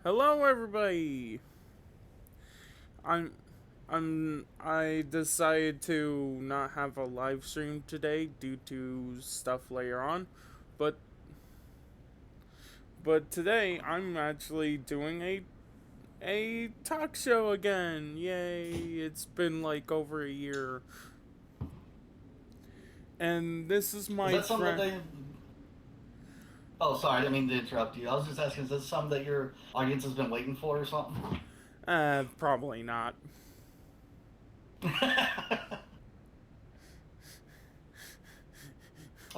Hello, everybody. I'm, I decided to not have a live stream today due to stuff later on, but today I'm actually doing a talk show again. Yay! It's been like over a year, and this is Is my that something that friend. they? Oh, sorry, I didn't mean to interrupt you. I was just asking, is this something that your audience has been waiting for or something? Probably not. All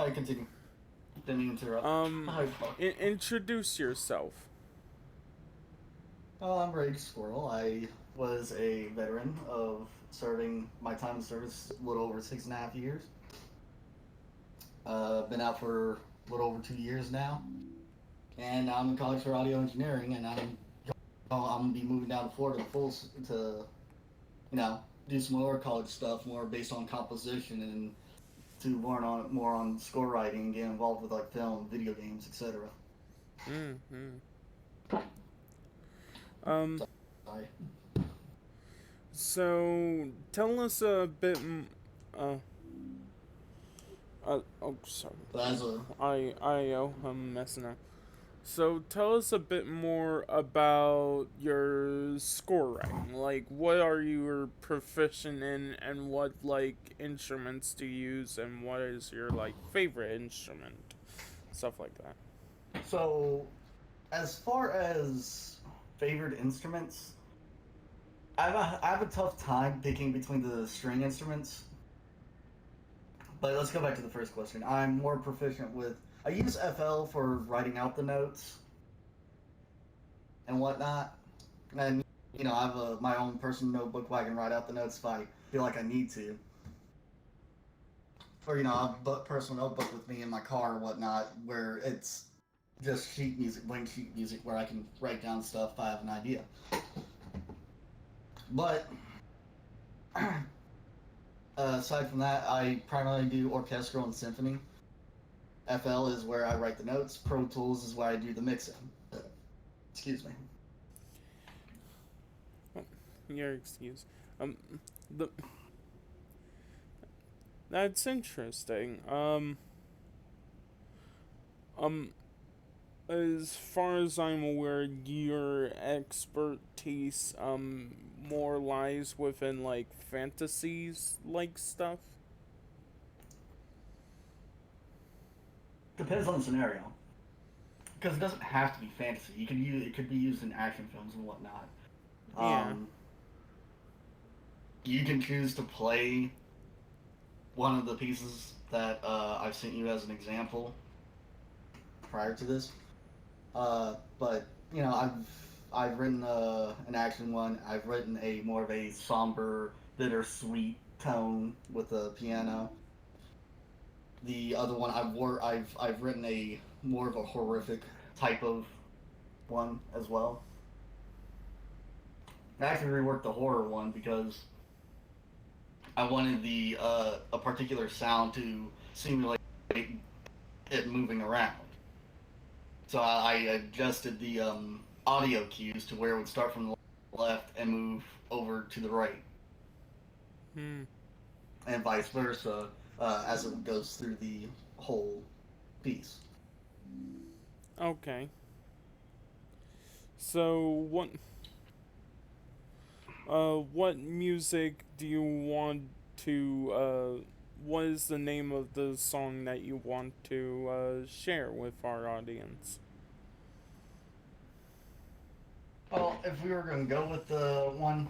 right, continue. Didn't mean to interrupt. Um, Hi, Paul. introduce yourself. I'm Rage Squirrel. I was a veteran of serving my time in service a little over 6.5 years. Been out for a little over 2 years now, and I'm in college for audio engineering, and I'm gonna be moving down to Florida to do some more college stuff, more based on composition and to more on score writing and get involved with like film, video games, etc. Hmm. Um. Sorry. So tell us a bit. Uh. Oh, sorry. But as a I'm messing up. So tell us a bit more about your score writing. Like, what are you proficient in, and what like instruments do you use, and what is your like favorite instrument, stuff like that. so as far as favorite instruments, I have a tough time picking between the string instruments. But let's go back to the first question. I'm more proficient with. I use FL for writing out the notes and whatnot, and I have my own personal notebook where I can write out the notes if I feel like I need to. Or I have a personal notebook with me in my car or whatnot, where it's just sheet music, blank sheet music, where I can write down stuff if I have an idea. But aside from that, I primarily do orchestral and symphony. FL is where I write the notes. Pro Tools is where I do the mixing. Excuse me. Your excuse. The That's interesting. Um, as far as I'm aware, your expertise more lies within like fantasies like stuff. Depends on the scenario, because it doesn't have to be fantasy. It could be used in action films and whatnot. Yeah. Um, you can choose to play one of the pieces that I've sent you as an example prior to this. But I've written an action one. I've written a more of a somber, bittersweet tone with a piano. The other one I've written a more of a horrific type of one as well. I actually reworked the horror one because I wanted the a particular sound to simulate it moving around. So I adjusted the audio cues to where it would start from the left and move over to the right, Hmm. and vice versa as it goes through the whole piece. Okay. So what music do you want to what is the name of the song that you want to share with our audience? Well, if we were going to go with the one,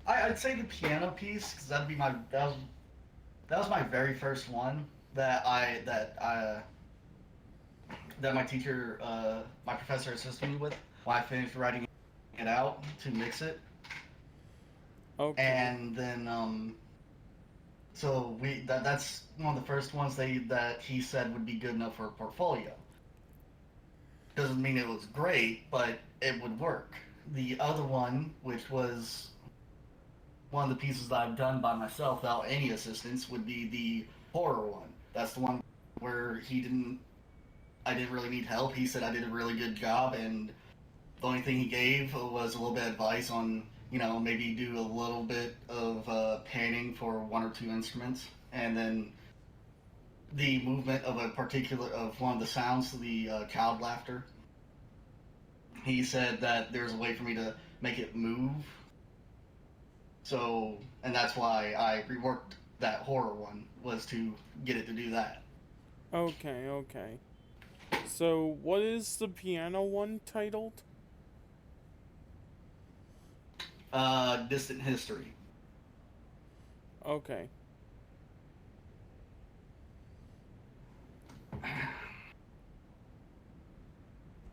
I'd say the piano piece because that was my very first one that my teacher, my professor assisted me with when I finished writing it out to mix it. Okay. And then, so that's one of the first ones that he said would be good enough for a portfolio. Doesn't mean it was great, but it would work. The other one, which was one of the pieces that I've done by myself without any assistance, would be the horror one. That's the one where I didn't really need help. He said I did a really good job, and The only thing he gave was a little bit of advice on, maybe do a little bit of panning for one or two instruments, and then the movement of one of the sounds, the child laughter. He said that there's a way for me to make it move. So, and that's why I reworked that horror one, was to get it to do that. Okay, okay. So, what is the piano one titled? Distant history. Okay.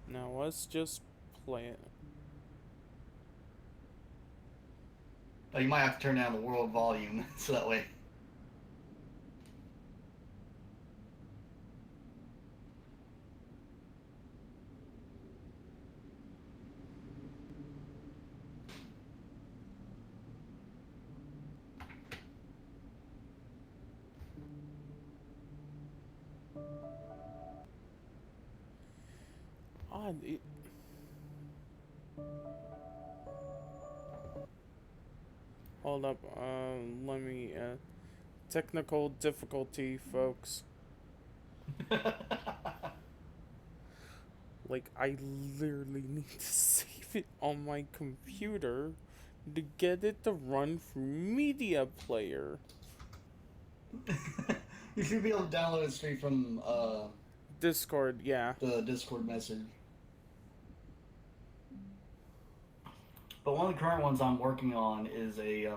Now let's just play it. You might have to turn down the world volume so that way. Odd. Hold up. Let me. Technical difficulty, folks. Like, I literally need to save it on my computer to get it to run through Media Player. You should be able to download it straight from Discord, yeah. the Discord message. But one of the current ones I'm working on is a.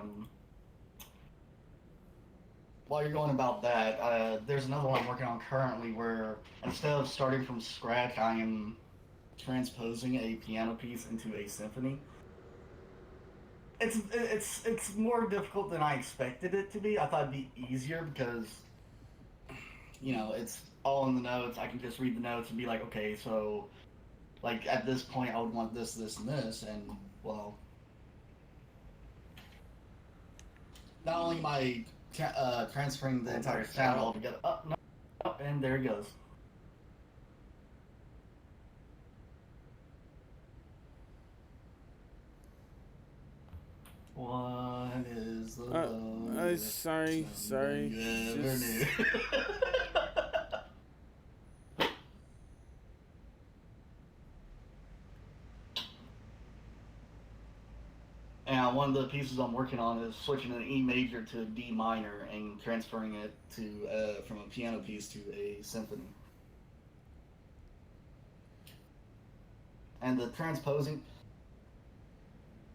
While you're going about that, there's another one I'm working on currently where instead of starting from scratch, I am transposing a piano piece into a symphony. It's more difficult than I expected it to be. I thought it'd be easier because, it's all in the notes. I can just read the notes and be like, okay, so, like, at this point, I would want this, this, and this, and, well, not only am I transferring the entire sound all together, up, no, up, and there it goes. What is the sorry. you ever knew? And one of the pieces I'm working on is switching an E major to a D minor and transferring it to from a piano piece to a symphony. And the transposing.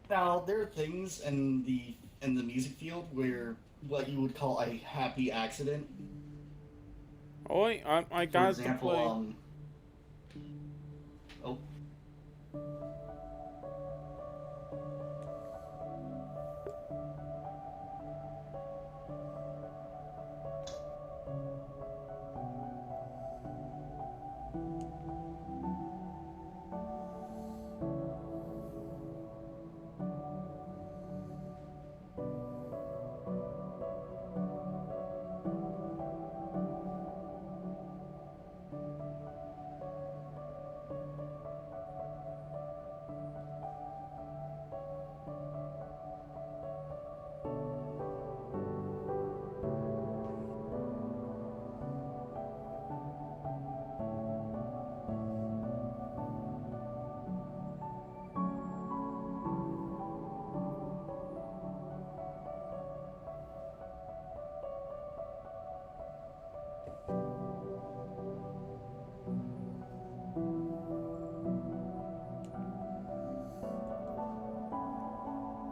Now there are things in the music field where what you would call a happy accident. Oh wait, I got For example, to play. Oh.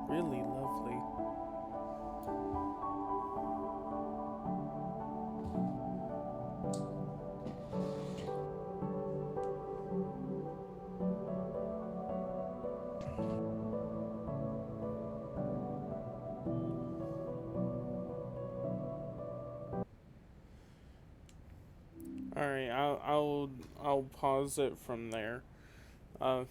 Really lovely. All right, I'll pause it from there. But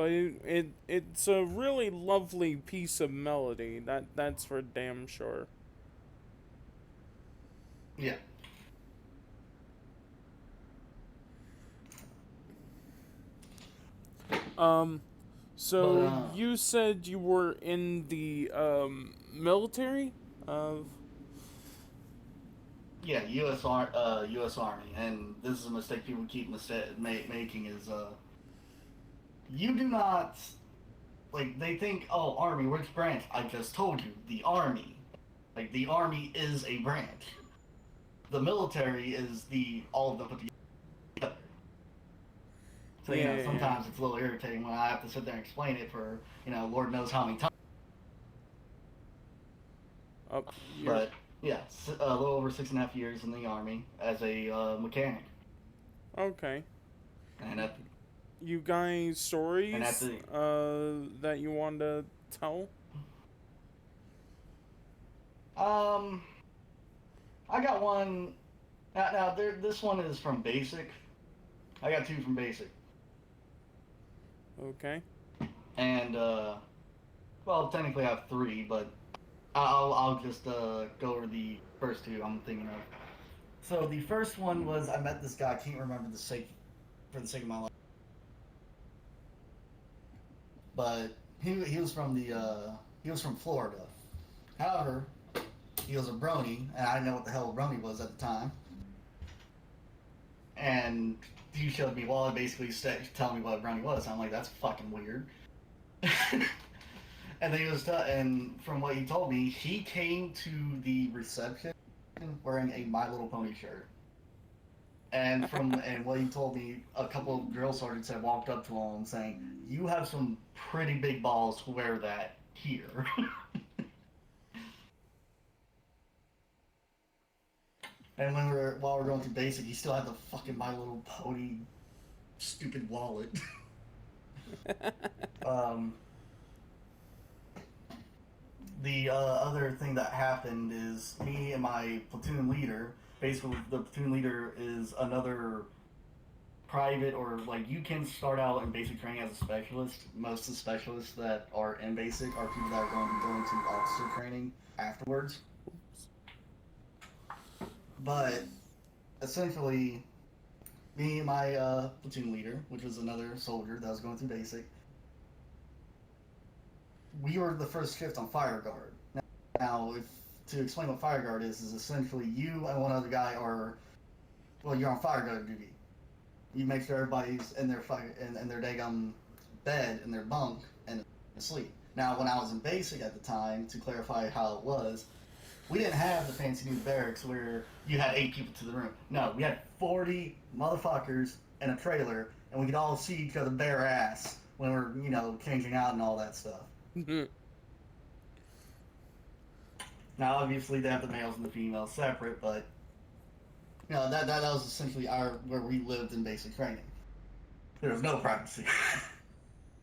it's a really lovely piece of melody. That's for damn sure. Yeah. Um, But so you said you were in the military of. yeah, U.S. Army, and this is a mistake people keep making is you do not like they think, oh, Army, which branch? I just told you, the Army. Like the Army is a branch. The military is the all of them put together. So Yeah, yeah. sometimes it's a little irritating when I have to sit there and explain it for Lord knows how many times. Up, you're But yeah, a little over 6.5 years in the Army as a mechanic, okay. and at You guys and at stories the that you want to tell? um, I got one. Now this one is from basic. I got two from basic, Okay. and well, technically I have three, but I'll just go over the first two I'm thinking of. So the first one was I met this guy. I can't remember for the sake of my life, but he was from he was from Florida. However, he was a brony, and I didn't know what the hell a brony was at the time. And he showed me, well, basically telling me what a brony was. I'm like, that's fucking weird. And then and from what he told me, he came to the reception wearing a My Little Pony shirt. And what he told me, a couple of drill sergeants had walked up to him saying, "You have some pretty big balls to wear that here." And while we're going through basic, he still had the fucking My Little Pony stupid wallet. um, the other thing that happened is me and my platoon leader. Basically, the platoon leader is another private, or like you can start out in basic training as a specialist. Most of the specialists that are in basic are people that are going to be going to officer training afterwards. But essentially, me and my platoon leader, which was another soldier that was going through basic, we were the first shift on fire guard. Now, if to explain what fire guard is essentially you and one other guy are, well, you're on fire guard duty. You make sure everybody's in their in their daggum bed in their bunk and asleep. Now, when I was in basic at the time, to clarify how it was, we didn't have the fancy new barracks where you had 8 people to the room. No, we had 40 motherfuckers in a trailer, and we could all see each other bare ass when we're, changing out and all that stuff. Now, obviously, they have the males and the females separate, but that was essentially where we lived in basic training. There was no privacy.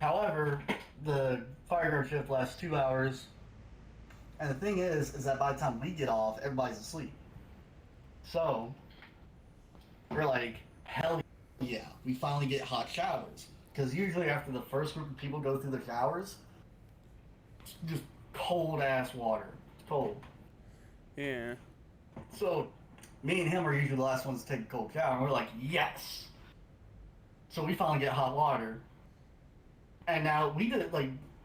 However, the fire guard shift lasts 2 hours. And the thing is that by the time we get off, everybody's asleep. So, we're like, hell yeah, we finally get hot showers. Because usually after the first group of people go through the showers, it's just cold-ass water. It's cold. Yeah. So, me and him are usually the last ones to take a cold shower, and we're like, yes! So we finally get hot water. And now, we did,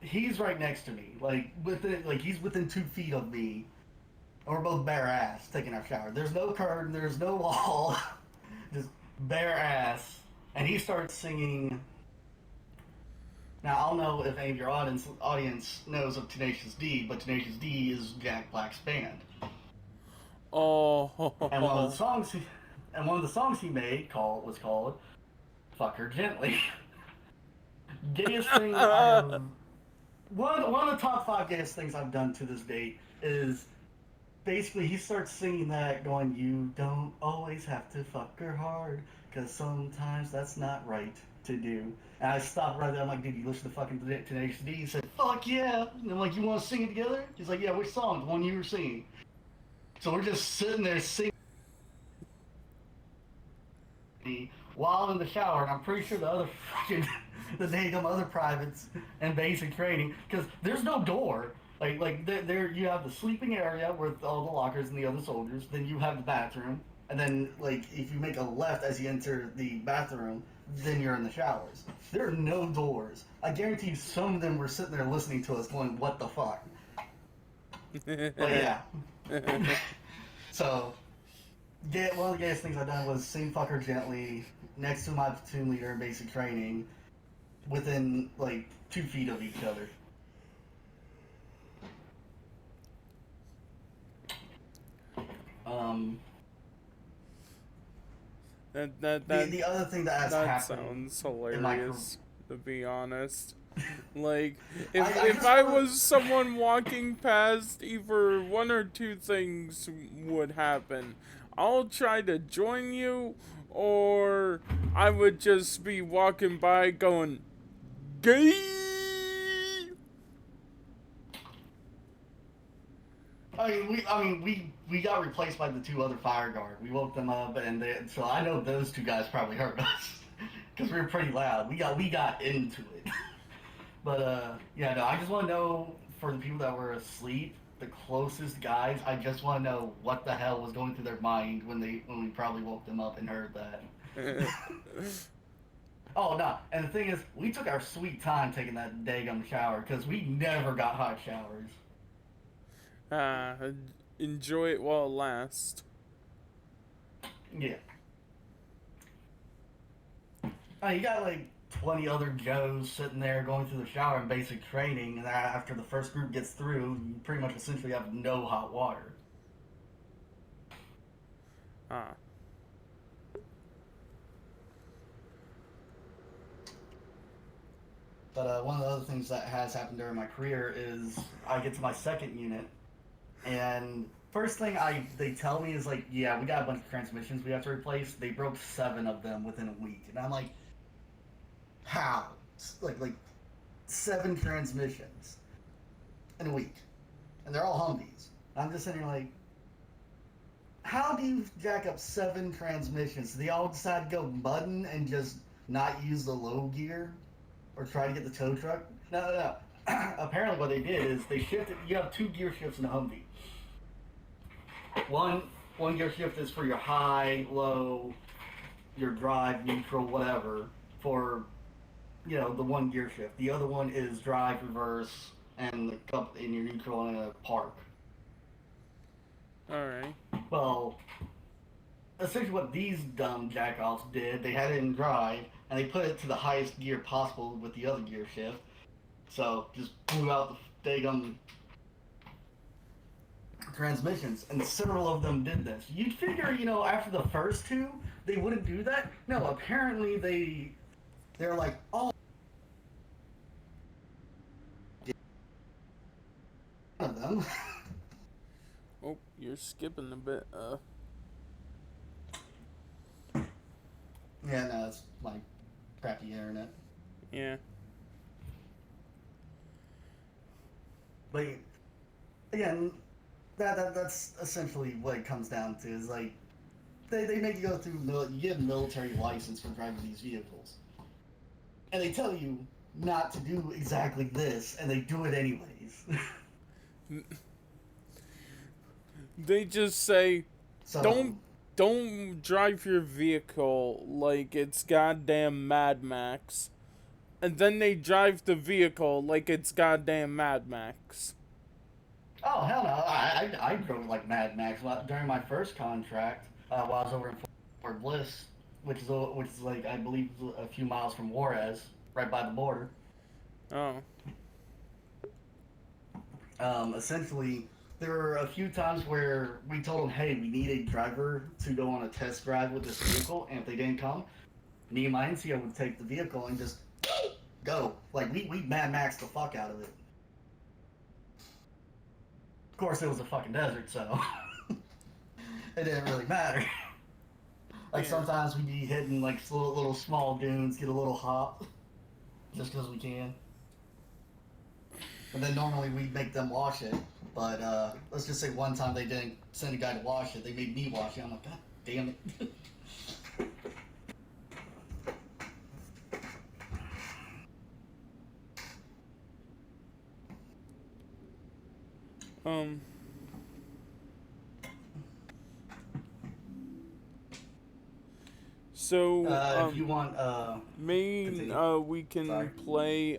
he's right next to me, he's within 2 feet of me, and we're both bare ass taking our shower. There's no curtain, there's no wall, just bare ass. And he starts singing. Now, I don't know if any of your audience knows of Tenacious D, but Tenacious D is Jack Black's band. Oh. And one of the songs he made was called "Fuck Her Gently." Gayest thing one of the top 5 gayest things I've done to this date is basically he starts singing that, going, "You don't always have to fuck her hard, because sometimes that's not right to do." And I stopped right there. I'm like, "Dude, you listen to fucking Tenacious D?" He said, "Fuck yeah." And I'm like, "You want to sing it together?" He's like, "Yeah, which song? The one you were singing." So we're just sitting there singing while in the shower, and I'm pretty sure the other fucking other privates and basic training, because there's no door. There you have the sleeping area with all the lockers and the other soldiers. Then you have the bathroom. and then like if you make a left as you enter the bathroom, then you're in the showers. There are no doors. I guarantee you some of them were sitting there listening to us going, what the fuck? But yeah. So, one of the gayest things I've done was sing Fuck Her Gently next to my platoon leader in basic training within like 2 feet of each other. The other thing that has that happened sounds in my hilarious, to be honest. Like, I if I was someone walking past, either one or two things would happen. I'll try to join you, or I would just be walking by going, gay! we got replaced by the 2 other fire guard. We woke them up, and so I know those 2 guys probably heard us because we were pretty loud. We got into it. But yeah, no, I just want to know for the people that were asleep, the closest guys. I just want to know what the hell was going through their mind when we probably woke them up and heard that. Oh no! And the thing is, we took our sweet time taking that daggum shower because we never got hot showers. Enjoy it while it lasts. Yeah. You got like 20 other Joes sitting there going through the shower in basic training, and after the first group gets through, you pretty much essentially have no hot water. But one of the other things that has happened during my career is I get to my second unit, and first thing they tell me is like, yeah, we got a bunch of transmissions we have to replace. They broke 7 of them within a week, and I'm like, how? Like 7 transmissions in a week, and they're all Humvees. I'm just sitting here like, how do you jack up 7 transmissions? Do they all decide to go mudding and just not use the low gear, or try to get the tow truck? No. Apparently, what they did is they shifted. You have 2 gear shifts in a Humvee. One gear shift is for your high, low, your drive, neutral, whatever. For the 1 gear shift. The other one is drive, reverse, and the cup in your neutral and a park. Alright. Well, essentially what these dumb jackoffs did, they had it in drive, and they put it to the highest gear possible with the other gear shift. So, just blew out the daggum transmissions, and several of them did this. You'd figure, after the first 2, they wouldn't do that. No, apparently they're like, oh, one of them. Oh, you're skipping a bit. Yeah, no, it's my crappy internet. Yeah. But again, that's essentially what it comes down to. Is like they make you go through. You get a military license for driving these vehicles, and they tell you not to do exactly this, and they do it anyways. They just say, So, don't drive your vehicle like it's goddamn Mad Max. And then they drive the vehicle like it's goddamn Mad Max. Oh hell no! I drove like Mad Max during my first contract while I was over in Fort Bliss, which is like I believe a few miles from Juarez, right by the border. Oh. Essentially, there were a few times where we told them, hey, we need a driver to go on a test drive with this vehicle, and if they didn't come, me and my NCO would take the vehicle and just go. Like, we Mad Max the fuck out of it. Of course, it was a fucking desert, so it didn't really matter. Like, sometimes we'd be hitting, like, little small dunes, get a little hop, just because we can. And then normally we'd make them wash it. But let's just say one time they didn't send a guy to wash it. They made me wash it. I'm like, God damn it. So, If you want, main, continue. we Sorry. can play,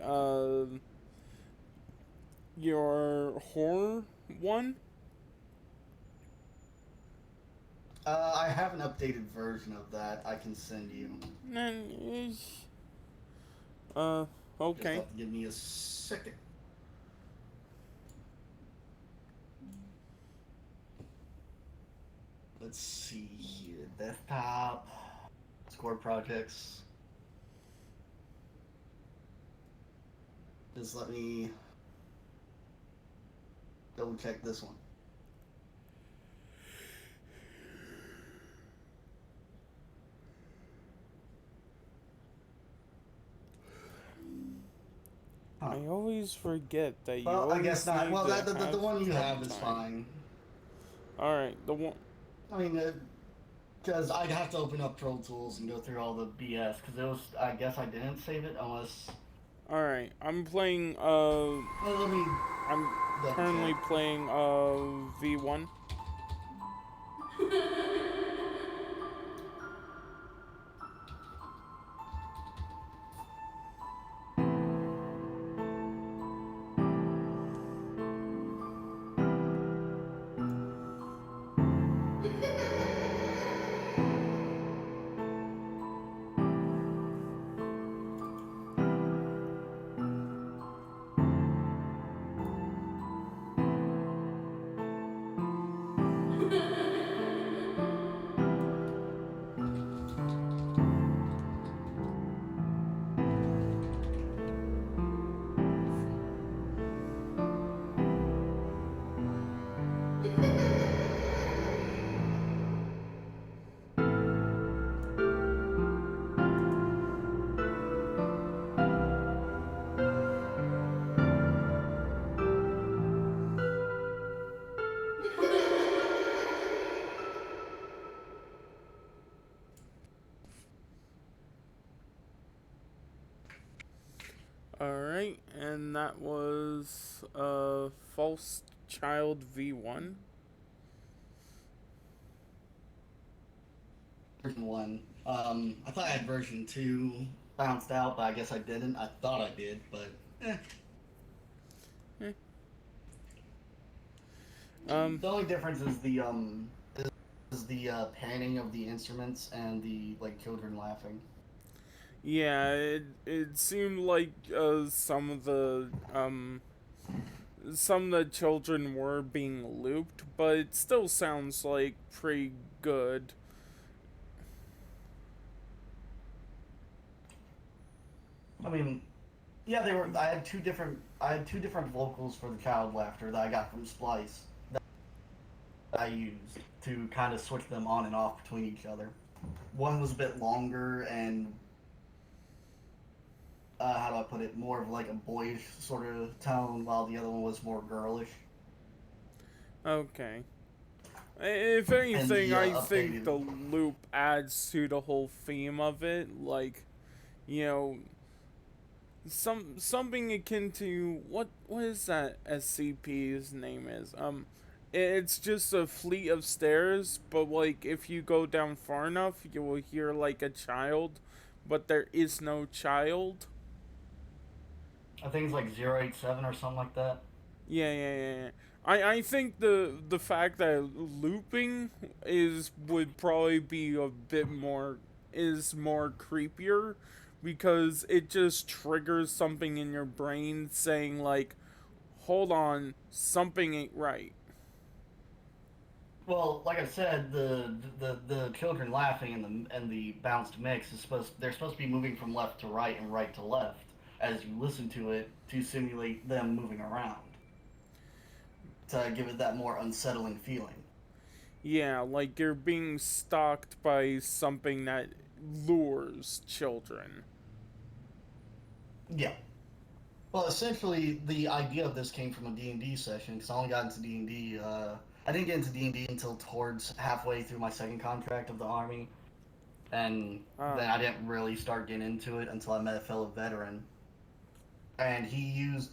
your horror one? I have an updated version of that I can send you. Nah, Uh, Just okay. have to give me a second. Let's see here. Desktop. Score projects. Just let me double check this one. Huh. I always forget that you Well, I guess always not. need Well, to the have one you prep have is time. fine. Alright, the one. I mean, because I'd have to open up Pro Tools and go through all the BS. Because it was, I guess I didn't save it unless. Alright, I'm playing, Well, let me I'm double currently check. playing, V1. Alright, and that was, False Child V1. Version 1. I thought I had version 2 bounced out, but I guess I didn't. I thought I did, but eh. Eh. Um, The only difference is the panning of the instruments and the like children laughing. yeah, it seemed like, some of the children were being looped, but it still sounds like pretty good. I mean, yeah, they were. I had two different vocals for the child laughter that I got from Splice that I used to kind of switch them on and off between each other. One was a bit longer and how do I put it, more of like a boyish sort of tone, while the other one was more girlish. Okay. If And anything, the I think updated. the loop adds to the whole theme of it. Like, you know, something akin to what is that SCP's name is? It's just a fleet of stairs, but like if you go down far enough, you will hear like a child, but there is no child. I think it's like 087 or something like that. Yeah. I think the fact that looping is would probably be a bit more is more creepier because it just triggers something in your brain saying like, hold on, something ain't right. Well, like I said, the children laughing and the bounced mix is they're supposed to be moving from left to right and right to left as you listen to it to simulate them moving around to give it that more unsettling feeling. Yeah, like you're being stalked by something that lures children. Yeah. Well, essentially, the idea of this came from a D&D session because I only got into D&D. I didn't get into D&D until towards halfway through my second contract of the army, and Ah, then I didn't really start getting into it until I met a fellow veteran. And he used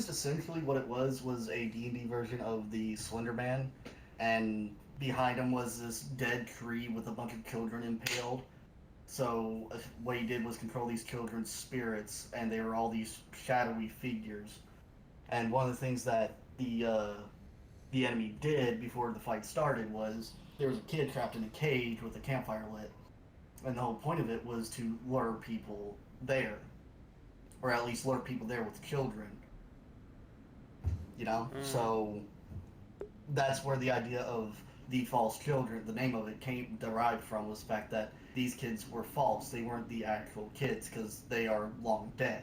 essentially what it was a D&D version of the Slender Man, and behind him was this dead tree with a bunch of children impaled. So what he did was control these children's spirits, and they were all these shadowy figures. And one of the things that the enemy did before the fight started was there was a kid trapped in a cage with a campfire lit, and the whole point of it was to lure people there, or at least lure people there with children. You know, Mm. so that's where the idea of the false children, the name of it came derived from, was the fact that these kids were false. They weren't the actual kids because they are long dead.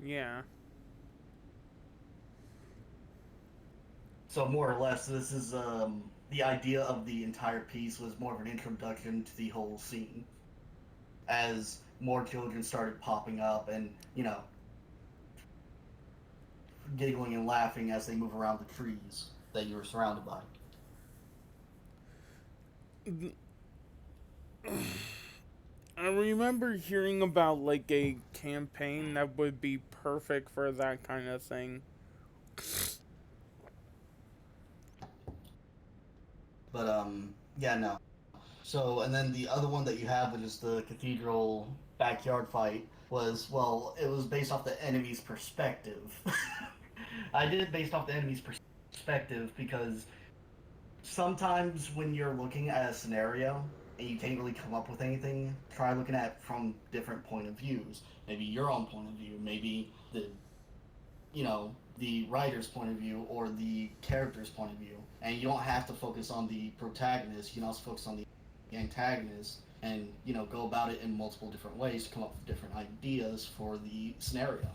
Yeah. So more or less, this is the idea of the entire piece was more of an introduction to the whole scene as more children started popping up and giggling and laughing as they move around the trees that you were surrounded by. I remember hearing about like a campaign that would be perfect for that kind of thing. But yeah, no. So and then the other one that you have, which is the cathedral backyard fight, was well, it was based off the enemy's perspective. I did it based off the enemy's perspective because sometimes when you're looking at a scenario and you can't really come up with anything, try looking at it from different point of views. Maybe your own point of view, maybe the writer's point of view or the character's point of view. And you don't have to focus on the protagonist, you can also focus on the antagonist and go about it in multiple different ways to come up with different ideas for the scenario.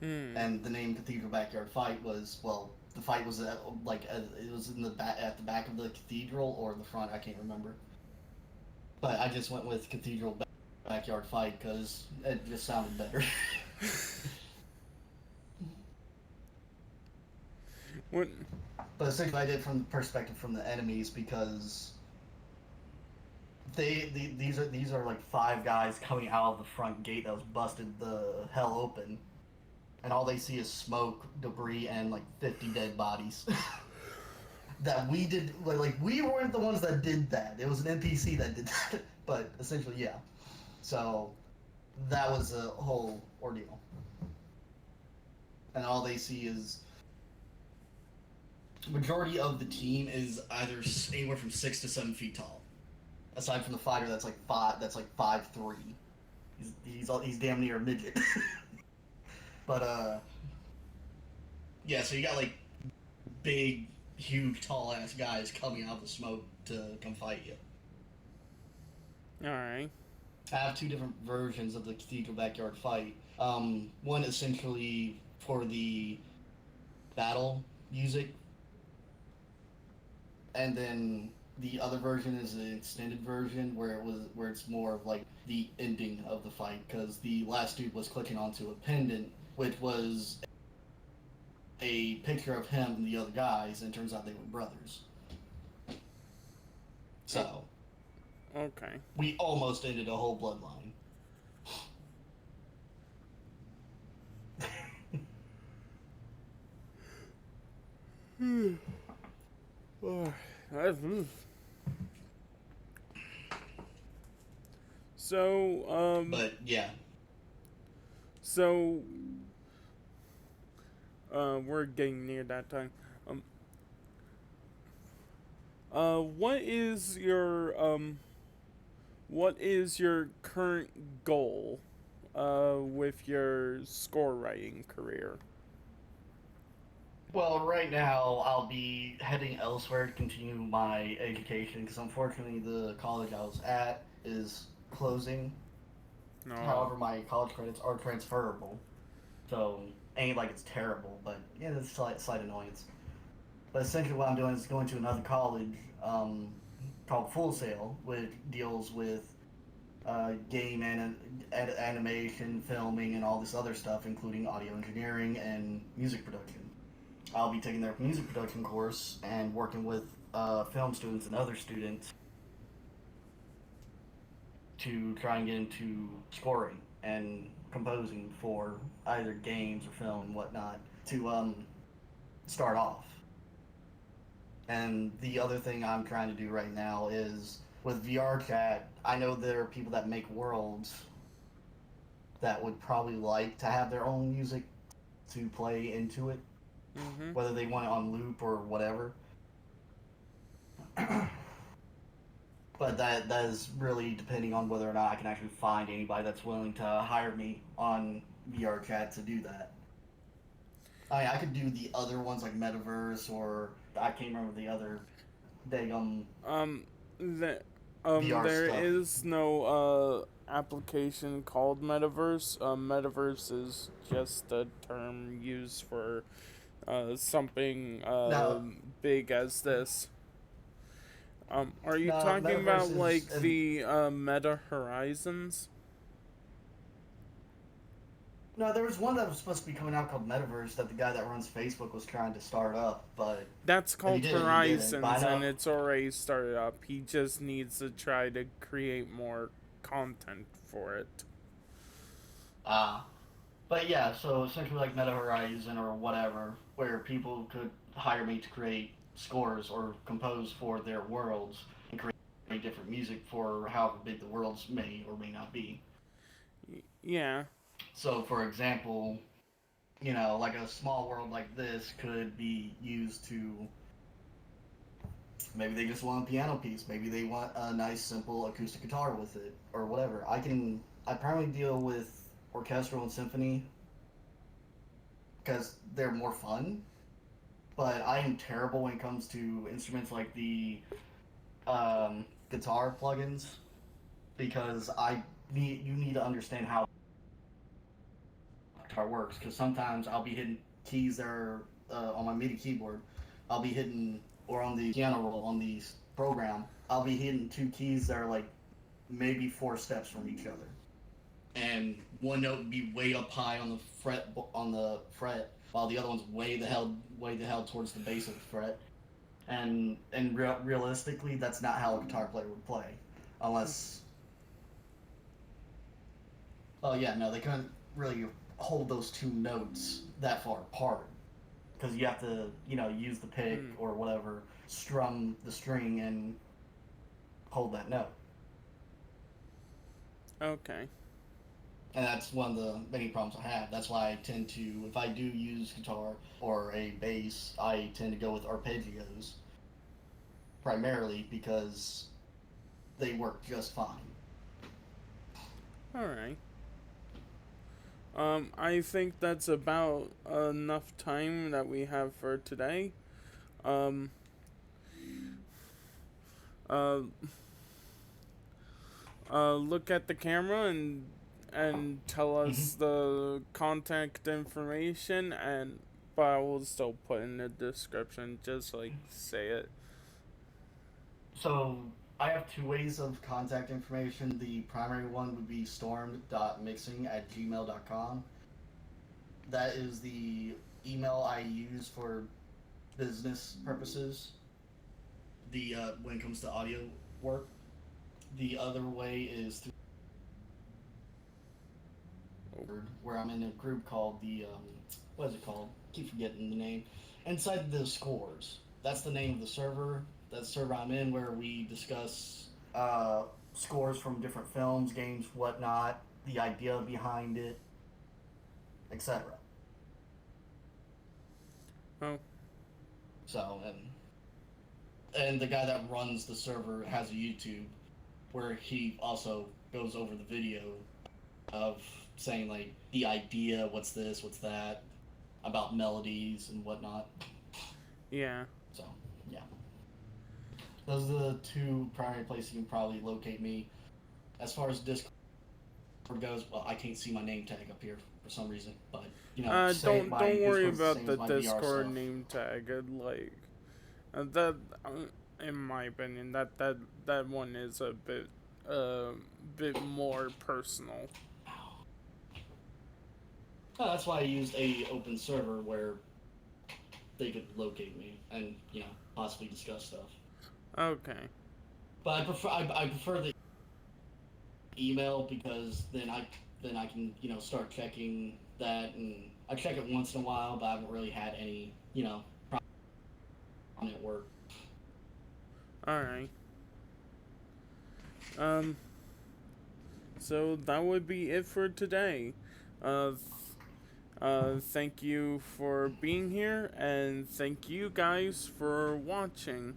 Hmm. And the name Cathedral Backyard Fight was, well, the fight was it was in the back, at the back of the cathedral or the front, I can't remember. But I just went with Cathedral Backyard Fight because it just sounded better. What? But essentially, I did from the perspective from the enemies because these are like five guys coming out of the front gate that was busted the hell open, and all they see is smoke, debris, and like 50 dead bodies. That we did like we weren't the ones that did that. It was an NPC that did that. But essentially, yeah. So that was a whole ordeal, and all they see is majority of the team is either anywhere from 6 to 7 feet tall. Aside from the fighter, that's like 5'3". He's damn near a midget. But yeah. So you got like big, huge, tall ass guys coming out of the smoke to come fight you. All right. I have two different versions of the Cathedral Backyard Fight. One essentially for the battle music, and then the other version is an extended version where it's more of like the ending of the fight because the last dude was clicking onto a pendant, which was a picture of him and the other guys, and it turns out they were brothers. So Okay. we almost ended a whole bloodline. Oh, so But yeah, so we're getting near that time. Um, what is your current goal, with your score writing career? well, right now I'll be heading elsewhere to continue my education because unfortunately the college I was at is closing. No. However, my college credits are transferable, so ain't like it's terrible, but yeah, it's slight annoyance. But essentially, what I'm doing is going to another college called Full Sail, which deals with animation, filming, and all this other stuff, including audio engineering and music production. I'll be taking their music production course and working with film students and other students to try and get into scoring and composing for either games or film and whatnot to start off. And the other thing I'm trying to do right now is with VR chat, I know there are people that make worlds that would probably like to have their own music to play into it, Mm-hmm. whether they want it on loop or whatever. But that is really depending on whether or not I can actually find anybody that's willing to hire me on VR chat to do that. I could do the other ones like Metaverse or I can't remember the other daggum Um, the, VR there stuff. is no application called metaverse. Metaverse is just a term used for something Now, big as this. Are you now talking Metaverse about is like the Meta Horizons? no. There was one that was supposed to be coming out called Metaverse that the guy that runs Facebook was trying to start up, but That's if he called did it, he didn't. But I Horizons, and know. it's already started up. He just needs to try to create more content for it. Uh, but yeah, so essentially like Meta Horizon or whatever, where people could hire me to create scores or compose for their worlds and create different music for however big the worlds may or may not be. Yeah. So, for example, like a small world like this could be used to maybe they just want a piano piece, maybe they want a nice simple acoustic guitar with it or whatever. I primarily deal with orchestral and symphony because they're more fun, but I am terrible when it comes to instruments like the guitar plugins because you need to understand how guitar works because sometimes I'll be hitting keys that are on my MIDI keyboard. I'll be hitting or on the piano roll on the program. I'll be hitting two keys that are like maybe 4 steps from each other, and one note would be way up high on the fret, while the other one's way the hell towards the base of the fret. And realistically, that's not how a guitar player would play, unless oh yeah, no, they couldn't really hold those two notes that far apart because you have to use the pick Hmm. or whatever, strum the string and hold that note. Okay. And that's one of the many problems I have. That's why I tend to, if I do use guitar or a bass, I tend to go with arpeggios primarily because they work just fine. All right. I think that's about enough time that we have for today. Um, uh, look at the camera and tell Mm-hmm. us the contact information, and but I will still put in the description. Just like say it. So I have two ways of contact information. The primary one would be stormed.mixing@gmail.com. That is the email I use for business purposes. The when it comes to audio work. The other way is through where I'm in a group called the what is it called? Keep forgetting the name. Inside the scores. That's the name of the server. That's the server I'm in where we discuss scores from different films, games, whatnot, the idea behind it, etc. Oh, So and the guy that runs the server has a YouTube where he also goes over the video of saying like the idea, what's this, what's that, about melodies and whatnot. yeah. So yeah, those are the two primary places you can probably locate me. As far as Discord goes, well, I can't see my name tag up here for some reason, but say my Don't worry Discord's the about same the as my VR Discord stuff. name tag. Like that, in my opinion, that one is a uh, bit more personal. Oh, that's why I used a open server where they could locate me and possibly discuss stuff. Okay. But I prefer the email because then I can start checking that, and I check it once in a while, but I haven't really had any it work. Alright. So that would be it for today. Thank you for being here, and thank you guys for watching.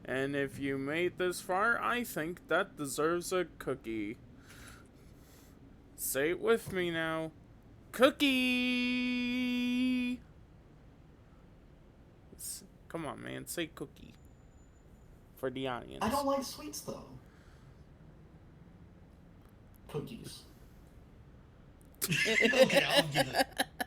And if you made this far, I think that deserves a cookie. Say it with me now. Cookie! Come on, man, say cookie. For the audience. I don't like sweets, though. Cookies. Okay, I'll do that.